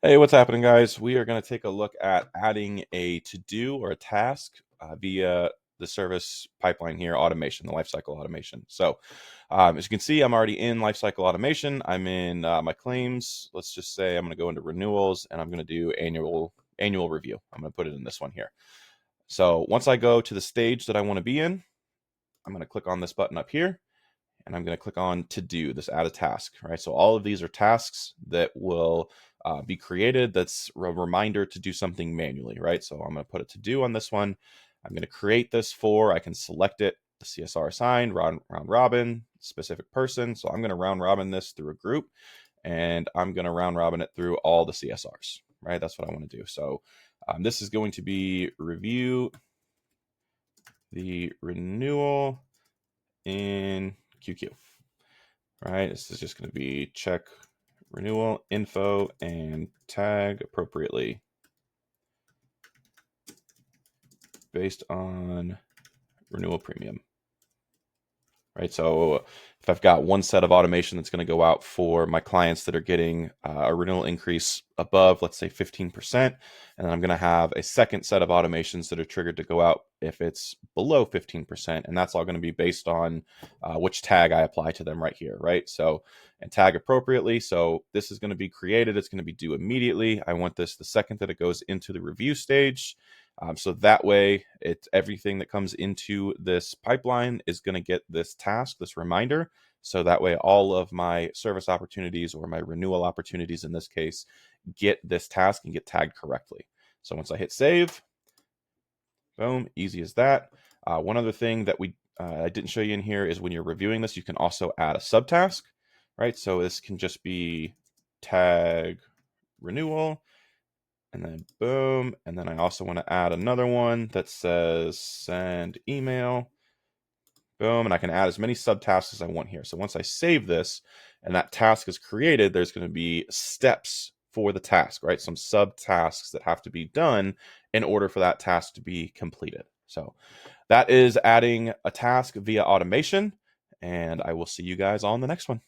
Hey, what's happening, guys? We are going to take a look at adding a to-do or a task via the service pipeline here, automation, the lifecycle automation. So as you can see, I'm already in lifecycle automation. I'm in my claims. Let's just say I'm going to go into renewals and I'm going to do annual review. I'm going to put it in this one here. So once I go to the stage that I want to be in, I'm going to click on this button up here. And I'm going to click on to do this, add a task, right? So all of these are tasks that will be created. That's a reminder to do something manually, right? So I'm going to put a to do on this one. I'm going to create this I can select it, the CSR assigned, round robin, specific person. So I'm going to round robin this through a group and I'm going to round robin it through all the CSRs, right? That's what I want to do. So this is going to be review the renewal in QQ. Right, this is just going to be check renewal info and tag appropriately based on renewal premium. Right, so if I've got one set of automation that's going to go out for my clients that are getting a renewal increase above, let's say 15%, and then I'm going to have a second set of automations that are triggered to go out if it's below 15%, and that's all going to be based on which tag I apply to them right here, right? So, and tag appropriately. So this is going to be created. It's going to be due immediately. I want this the second that it goes into the review stage. So that way, everything that comes into this pipeline is going to get this task, this reminder. So that way, all of my service opportunities or my renewal opportunities in this case get this task and get tagged correctly. So once I hit save, boom, easy as that. One other thing that I didn't show you in here is when you're reviewing this, you can also add a subtask, right? So this can just be tag renewal. And then boom. And then I also want to add another one that says send email. Boom. And I can add as many subtasks as I want here. So once I save this and that task is created, there's going to be steps for the task, right? Some subtasks that have to be done in order for that task to be completed. So that is adding a task via automation. And I will see you guys on the next one.